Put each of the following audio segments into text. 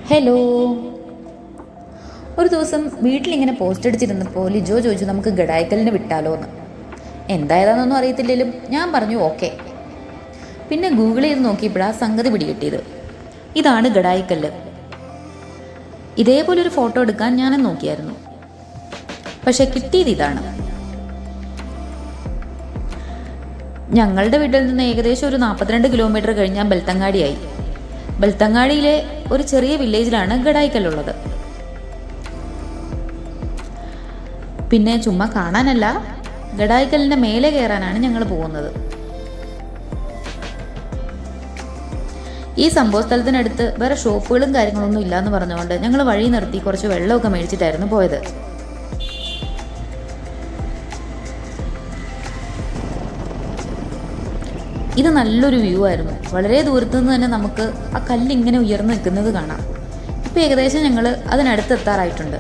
Hello. ഒരു ദിവസം വീട്ടിലിങ്ങനെ പോസ്റ്റ് അടിച്ചിരുന്നപ്പോൾ ലിജോ ചോദിച്ചു നമുക്ക് ഗഡായിക്കലിന് വിട്ടാലോ എന്ന്. എന്തായതാണെന്നൊന്നും അറിയത്തില്ലെങ്കിലും ഞാൻ പറഞ്ഞു ഓക്കെ. പിന്നെ ഗൂഗിൾ ചെയ്ത് നോക്കിയപ്പോഴാണ് സംഗതി പിടികിട്ടിയത്. ഇതാണ് ഗഡായിക്കല്ല്. ഇതേപോലൊരു ഫോട്ടോ എടുക്കാൻ ഞാനും നോക്കിയായിരുന്നു, പക്ഷെ കിട്ടിയത് ഇതാണ്. ഞങ്ങളുടെ വീട്ടിൽ നിന്ന് ഏകദേശം ഒരു 42 കിലോമീറ്റർ കഴിഞ്ഞാൽ ബെൽത്തങ്ങാടിയായി. ബെൽത്തങ്ങാടിയിലെ ഒരു ചെറിയ വില്ലേജിലാണ് ഗഡായിക്കല്ലുള്ളത്. പിന്നെ ചുമ്മാ കാണാനല്ല, ഗഡായിക്കല്ലിൻ്റെ മേലെ കയറാനാണ് ഞങ്ങൾ പോകുന്നത്. ഈ സംഭവ സ്ഥലത്തിനടുത്ത് വേറെ ഷോപ്പുകളും കാര്യങ്ങളൊന്നും ഇല്ലയെന്ന് പറഞ്ഞുകൊണ്ട് ഞങ്ങൾ വഴി നിർത്തി കുറച്ച് വെള്ളമൊക്കെ മേടിച്ചിട്ടായിരുന്നു പോയത്. ഇത് നല്ലൊരു വ്യൂ ആയിരുന്നു. വളരെ ദൂരത്തു നിന്ന് തന്നെ നമുക്ക് ആ കല്ലിങ്ങനെ ഉയർന്നു നിൽക്കുന്നത് കാണാം. ഇപ്പം ഏകദേശം ഞങ്ങൾ അതിനടുത്ത് എത്താറായിട്ടുണ്ട്.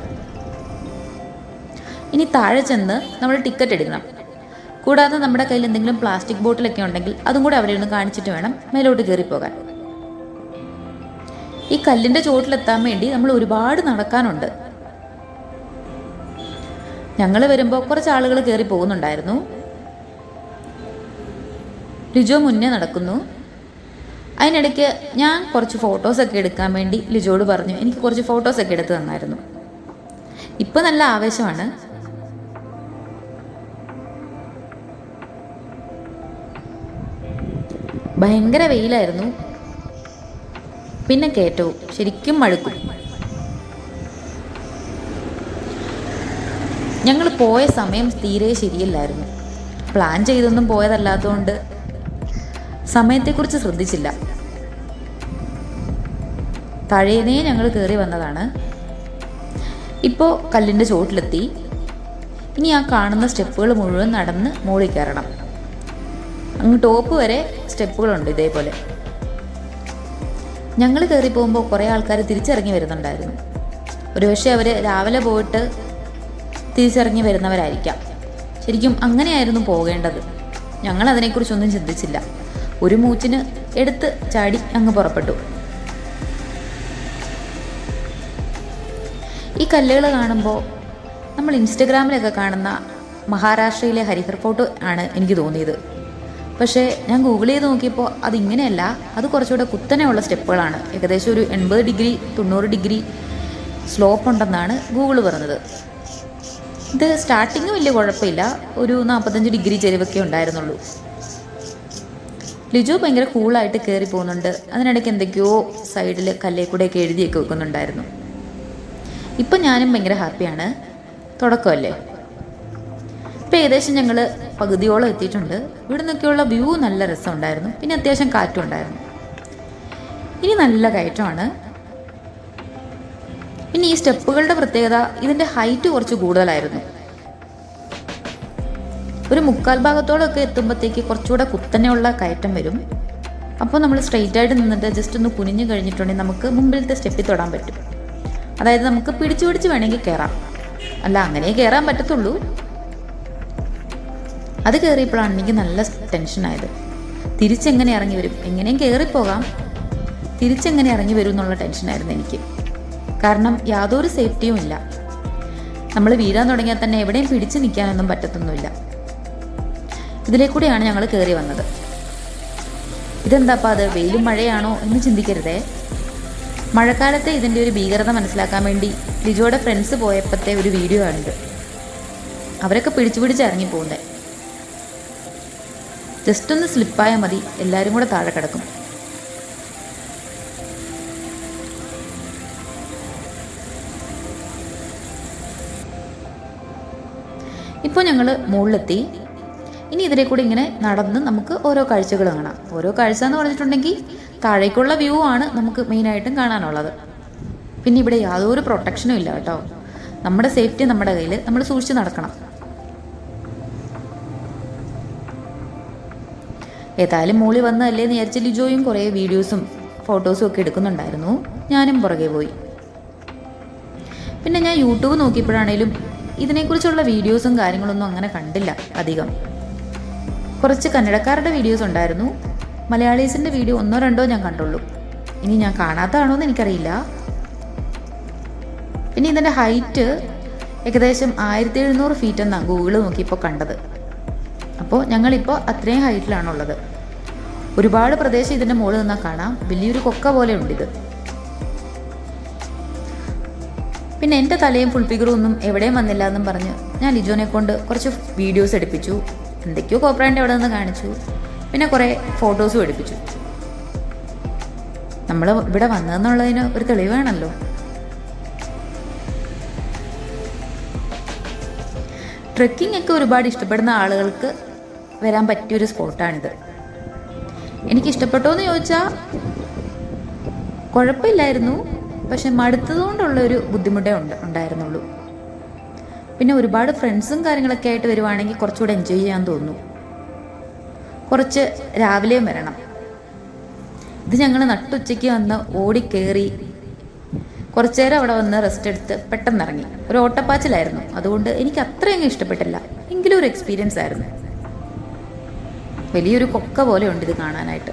ഇനി താഴെ ചെന്ന് നമ്മൾ ടിക്കറ്റ് എടുക്കണം. കൂടാതെ നമ്മുടെ കയ്യിൽ എന്തെങ്കിലും പ്ലാസ്റ്റിക് ബോട്ടിലൊക്കെ ഉണ്ടെങ്കിൽ അതും കൂടെ അവിടെ ഒന്ന് കാണിച്ചിട്ട് വേണം മേലോട്ട് കയറിപ്പോകാൻ. ഈ കല്ലിൻ്റെ ചോട്ടിലെത്താൻ വേണ്ടി നമ്മൾ ഒരുപാട് നടക്കാനുണ്ട്. ഞങ്ങൾ വരുമ്പോൾ കുറച്ച് ആളുകൾ കയറി പോകുന്നുണ്ടായിരുന്നു. ലിജോ മുന്നേ നടക്കുന്നു. അതിനിടയ്ക്ക് ഞാൻ കുറച്ച് ഫോട്ടോസൊക്കെ എടുക്കാൻ വേണ്ടി ലിജോട് പറഞ്ഞു. എനിക്ക് കുറച്ച് ഫോട്ടോസൊക്കെ എടുത്ത് തന്നായിരുന്നു. ഇപ്പം നല്ല ആവേശമാണ്. ഭയങ്കര വെയിലായിരുന്നു. പിന്നെ കയറ്റവും ശരിക്കും മടുക്കും. ഞങ്ങൾ പോയ സമയം തീരെ ശരിയല്ലായിരുന്നു. പ്ലാൻ ചെയ്തൊന്നും പോയതല്ലാത്തതുകൊണ്ട് സമയത്തെക്കുറിച്ച് ശ്രദ്ധിച്ചില്ല. തഴയനേ ഞങ്ങൾ കയറി വന്നതാണ്. ഇപ്പോൾ കല്ലിൻ്റെ ചോട്ടിലെത്തി. ഇനി ആ കാണുന്ന സ്റ്റെപ്പുകൾ മുഴുവൻ നടന്ന് മുകളിൽ കയറണം. അങ്ങ് ടോപ്പ് വരെ സ്റ്റെപ്പുകളുണ്ട് ഇതേപോലെ. ഞങ്ങൾ കയറി പോകുമ്പോൾ കുറേ ആൾക്കാർ തിരിച്ചിറങ്ങി വരുന്നുണ്ടായിരുന്നു. ഒരുപക്ഷെ അവർ രാവിലെ പോയിട്ട് തിരിച്ചിറങ്ങി വരുന്നവരായിരിക്കാം. ശരിക്കും അങ്ങനെയായിരുന്നു പോകേണ്ടത്. ഞങ്ങൾ അതിനെക്കുറിച്ചൊന്നും ചിന്തിച്ചില്ല. ഒരു മൂച്ചിന് എടുത്ത് ചാടി അങ്ങ് പുറപ്പെട്ടു. ഈ കല്ലുകൾ കാണുമ്പോൾ നമ്മൾ ഇൻസ്റ്റഗ്രാമിലൊക്കെ കാണുന്ന മഹാരാഷ്ട്രയിലെ ഹരിഹർ ഫോർട്ട് ആണ് എനിക്ക് തോന്നിയത്. പക്ഷേ ഞാൻ ഗൂഗിൾ ചെയ്ത് നോക്കിയപ്പോൾ അതിങ്ങനെയല്ല. അത് കുറച്ചുകൂടെ കുത്തനെയുള്ള സ്റ്റെപ്പുകളാണ്. ഏകദേശം ഒരു 80 ഡിഗ്രി 90 ഡിഗ്രി സ്ലോപ്പ് ഉണ്ടെന്നാണ് ഗൂഗിൾ പറഞ്ഞത്. ഇത് സ്റ്റാർട്ടിങ് വലിയ കുഴപ്പമില്ല, ഒരു 45 ഡിഗ്രി ചെരിവൊക്കെ ഉണ്ടായിരുന്നുള്ളൂ. ലിജോ ഭയങ്കര കൂളായിട്ട് കയറി പോകുന്നുണ്ട്. അതിനിടയ്ക്ക് എന്തൊക്കെയോ സൈഡിൽ കല്ലേ കൂടെയൊക്കെ എഴുതിയൊക്കെ വെക്കുന്നുണ്ടായിരുന്നു. ഇപ്പം ഞാനും ഭയങ്കര ഹാപ്പിയാണ്. തുടക്കമല്ലേ. ഇപ്പം ഏകദേശം ഞങ്ങൾ പകുതിയോളം എത്തിയിട്ടുണ്ട്. ഇവിടെ നിന്നൊക്കെയുള്ള വ്യൂ നല്ല രസമുണ്ടായിരുന്നു. പിന്നെ അത്യാവശ്യം കാറ്റും ഉണ്ടായിരുന്നു. ഇനി നല്ല കയറ്റമാണ്. പിന്നെ ഈ സ്റ്റെപ്പുകളുടെ പ്രത്യേകത, ഇതിൻ്റെ ഹൈറ്റ് കുറച്ച് കൂടുതലായിരുന്നു. ഒരു 3/4 ഭാഗത്തോളമൊക്കെ എത്തുമ്പോഴത്തേക്ക് കുറച്ചുകൂടെ കുത്തനെയുള്ള കയറ്റം വരും. അപ്പോൾ നമ്മൾ സ്ട്രെയിറ്റ് ആയിട്ട് നിന്നിട്ട് ജസ്റ്റ് ഒന്ന് കുനിഞ്ഞു കഴിഞ്ഞിട്ടുണ്ടെങ്കിൽ നമുക്ക് മുമ്പിലത്തെ സ്റ്റെപ്പിൽ തൊടാൻ പറ്റും. അതായത് നമുക്ക് പിടിച്ചു പിടിച്ച് വേണമെങ്കിൽ കയറാം. അല്ല, അങ്ങനെ കയറാൻ പറ്റത്തുള്ളൂ. അത് കയറിയപ്പോഴാണ് എനിക്ക് നല്ല ടെൻഷനായത്. തിരിച്ചെങ്ങനെ ഇറങ്ങി വരും? എങ്ങനെയും കയറിപ്പോകാം, തിരിച്ചെങ്ങനെ ഇറങ്ങി വരും എന്നുള്ള ടെൻഷനായിരുന്നു എനിക്ക്. കാരണം യാതൊരു സേഫ്റ്റിയും ഇല്ല. നമ്മൾ വീഴാൻ തുടങ്ങിയാൽ തന്നെ എവിടെയും പിടിച്ച് നിൽക്കാനൊന്നും പറ്റത്തൊന്നുമില്ല. ഇതിലേ കൂടെയാണ് ഞങ്ങൾ കയറി വന്നത്. ഇതെന്താപ്പാ, അത് വെയിലും മഴയാണോ എന്ന് ചിന്തിക്കരുതേ. മഴക്കാലത്തെ ഇതിൻ്റെ ഒരു ഭീകരത മനസ്സിലാക്കാൻ വേണ്ടി ലിജോയുടെ ഫ്രണ്ട്സ് പോയപ്പോഴത്തെ ഒരു വീഡിയോ ആണിത്. അവരൊക്കെ പിടിച്ച് ഇറങ്ങി പോകുന്നത്. ജസ്റ്റ് ഒന്ന് സ്ലിപ്പായാൽ മതി, എല്ലാവരും കൂടെ താഴെ കിടക്കും. ഇപ്പോൾ ഞങ്ങൾ മുകളിലെത്തി. ഇനി ഇതിലെ കൂടി ഇങ്ങനെ നടന്ന് നമുക്ക് ഓരോ കാഴ്ചകൾ കാണാം. ഓരോ കാഴ്ച എന്ന് പറഞ്ഞിട്ടുണ്ടെങ്കിൽ താഴേക്കുള്ള വ്യൂ ആണ് നമുക്ക് മെയിനായിട്ടും കാണാനുള്ളത്. പിന്നെ ഇവിടെ യാതൊരു പ്രൊട്ടക്ഷനും ഇല്ല കേട്ടോ. നമ്മുടെ സേഫ്റ്റി നമ്മുടെ കയ്യിൽ, നമ്മൾ സൂക്ഷിച്ച് നടക്കണം. ഏതായാലും മുകളിൽ വന്നതല്ലേ എന്ന് വിചാരിച്ച് ലിജോയും കുറേ വീഡിയോസും ഫോട്ടോസും ഒക്കെ എടുക്കുന്നുണ്ടായിരുന്നു. ഞാനും പുറകെ പോയി. പിന്നെ ഞാൻ യൂട്യൂബ് നോക്കിയപ്പോഴാണേലും ഇതിനെക്കുറിച്ചുള്ള വീഡിയോസും കാര്യങ്ങളൊന്നും അങ്ങനെ കണ്ടില്ല അധികം. കുറച്ച് കന്നഡക്കാരുടെ വീഡിയോസ് ഉണ്ടായിരുന്നു. മലയാളീസിൻ്റെ വീഡിയോ 1-2 ഞാൻ കണ്ടുള്ളൂ. ഇനി ഞാൻ കാണാത്തതാണോ എന്ന് എനിക്കറിയില്ല. പിന്നെ ഇതിൻ്റെ ഹൈറ്റ് ഏകദേശം 1700 ഫീറ്റ് എന്നാണ് ഗൂഗിൾ നോക്കിയപ്പോൾ കണ്ടത്. അപ്പോൾ ഞങ്ങളിപ്പോൾ അത്രയും ഹൈറ്റിലാണുള്ളത്. ഒരുപാട് പ്രദേശം ഇതിൻ്റെ മുകളിൽ നിന്നാൽ കാണാം. വലിയൊരു കൊക്ക പോലെ ഉണ്ടിത്. പിന്നെ എൻ്റെ തലയും ഫുൾ ഫിഗറും ഒന്നും എവിടെയും വന്നില്ല എന്നും പറഞ്ഞ് ഞാൻ ലിജോനെ കൊണ്ട് കുറച്ച് വീഡിയോസ് എടുപ്പിച്ചു. എന്തൊക്കെയോ കോപ്രാൻ്റെ അവിടെ നിന്ന് കാണിച്ചു. പിന്നെ കുറേ ഫോട്ടോസും എടുപ്പിച്ചു. നമ്മൾ ഇവിടെ വന്നതെന്നുള്ളതിന് ഒരു തെളിവാണല്ലോ. ട്രെക്കിംഗ് ഒക്കെ ഒരുപാട് ഇഷ്ടപ്പെടുന്ന ആളുകൾക്ക് വരാൻ പറ്റിയൊരു സ്പോട്ടാണിത്. എനിക്കിഷ്ടപ്പെട്ടോ എന്ന് ചോദിച്ചാൽ കുഴപ്പമില്ലായിരുന്നു. പക്ഷെ മടുത്തതുകൊണ്ടുള്ളൊരു ബുദ്ധിമുട്ടേ ഉണ്ടായിരുന്നുള്ളൂ. പിന്നെ ഒരുപാട് ഫ്രണ്ട്സും കാര്യങ്ങളൊക്കെ ആയിട്ട് വരുവാണെങ്കിൽ കുറച്ചുകൂടെ എൻജോയ് ചെയ്യാൻ തോന്നുന്നു. കുറച്ച് രാവിലെയും വരണം. ഇത് ഞങ്ങൾ നട്ടുച്ചയ്ക്ക് വന്ന് ഓടിക്കേറി കുറച്ചു നേരം അവിടെ വന്ന് റെസ്റ്റ് എടുത്ത് പെട്ടെന്ന് ഇറങ്ങി. ഒരു ഓട്ടപ്പാച്ചിലായിരുന്നു. അതുകൊണ്ട് എനിക്ക് അത്രയങ്ങ് ഇഷ്ടപ്പെട്ടില്ല. എങ്കിലും ഒരു എക്സ്പീരിയൻസ് ആയിരുന്നു. വലിയൊരു കൊക്ക പോലെ ഉണ്ട് ഇത് കാണാനായിട്ട്.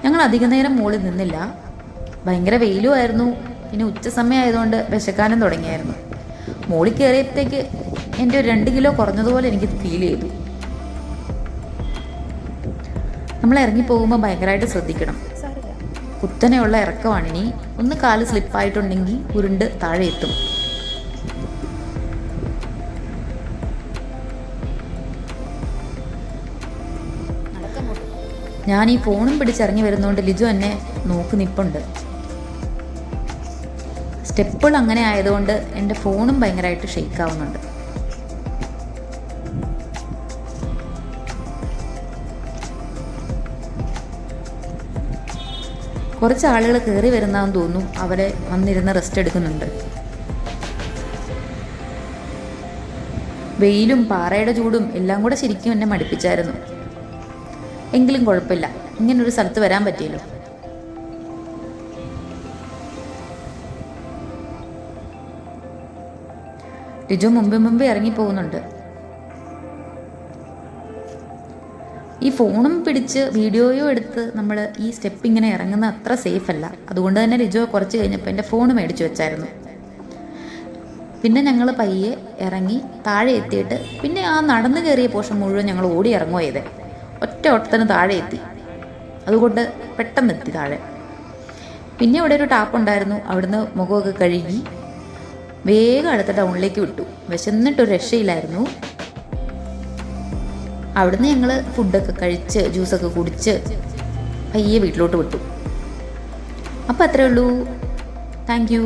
ഞങ്ങൾ അധിക നേരം മുകളിൽ നിന്നില്ല. ഭയങ്കര വെയിലുമായിരുന്നു. പിന്നെ ഉച്ച സമയം ആയതുകൊണ്ട് വിശക്കാനും തുടങ്ങിയായിരുന്നു. മുകളിൽ കയറിയപ്പോഴത്തേക്ക് എൻ്റെ ഒരു 2 കിലോ കുറഞ്ഞതുപോലെ എനിക്ക് ഫീൽ ചെയ്തു. നമ്മൾ ഇറങ്ങി പോകുമ്പോൾ ഭയങ്കരമായിട്ട് ശ്രദ്ധിക്കണം. കുത്തനെയുള്ള ഇറക്കമാണിനി. ഒന്ന് കാല് സ്ലിപ്പായിട്ടുണ്ടെങ്കിൽ ഉരുണ്ട് താഴെ എത്തും. ഞാൻ ഈ ഫോണും പിടിച്ചിറങ്ങി വരുന്നതുകൊണ്ട് ലിജു എന്നെ നോക്കി നിൽപ്പുണ്ട്. സ്റ്റെപ്പുകൾ അങ്ങനെ ആയതുകൊണ്ട് എൻ്റെ ഫോണും ഭയങ്കരമായിട്ട് ഷെയ്ക്ക് ആവുന്നുണ്ട്. കുറച്ച് ആളുകൾ കയറി വരുന്നതെന്ന് തോന്നുന്നു. അവരെ വന്നിരുന്ന് റെസ്റ്റ് എടുക്കുന്നുണ്ട്. വെയിലും പാറയുടെ ചൂടും എല്ലാം കൂടെ ശരിക്കും എന്നെ മടുപ്പിച്ചായിരുന്നു. എങ്കിലും കുഴപ്പമില്ല, ഇങ്ങനൊരു സ്ഥലത്ത് വരാൻ പറ്റിയല്ലോ. ലിജോ മുമ്പേ ഇറങ്ങിപ്പോകുന്നുണ്ട്. ഈ ഫോണും പിടിച്ച് വീഡിയോയും എടുത്ത് നമ്മൾ ഈ സ്റ്റെപ്പ് ഇങ്ങനെ ഇറങ്ങുന്ന അത്ര സേഫ് അല്ല. അതുകൊണ്ട് തന്നെ ലിജോ കുറച്ച് കഴിഞ്ഞപ്പോൾ എൻ്റെ ഫോൺ മേടിച്ചു വെച്ചായിരുന്നു. പിന്നെ ഞങ്ങൾ പയ്യെ ഇറങ്ങി താഴെ എത്തിയിട്ട് പിന്നെ ആ നടന്നു കയറിയ പോർഷൻ മുഴുവൻ ഞങ്ങൾ ഓടി ഇറങ്ങുക ചെയ്തേ. ഒറ്റ ഓട്ടത്തിന് താഴെ എത്തി. അതുകൊണ്ട് പെട്ടെന്ന് എത്തി താഴെ. പിന്നെ അവിടെ ഒരു ടാപ്പ് ഉണ്ടായിരുന്നു. അവിടുന്ന് മുഖമൊക്കെ കഴുകി വേഗം അടുത്ത ടൗണിലേക്ക് വിട്ടു. വിശന്നിട്ടൊരു രക്ഷയില്ലായിരുന്നു. അവിടുന്ന് ഞങ്ങൾ ഫുഡൊക്കെ കഴിച്ച് ജ്യൂസൊക്കെ കുടിച്ച് പയ്യെ വീട്ടിലോട്ട് വിട്ടു. അപ്പോൾ അത്രേ ഉള്ളൂ. Thank you.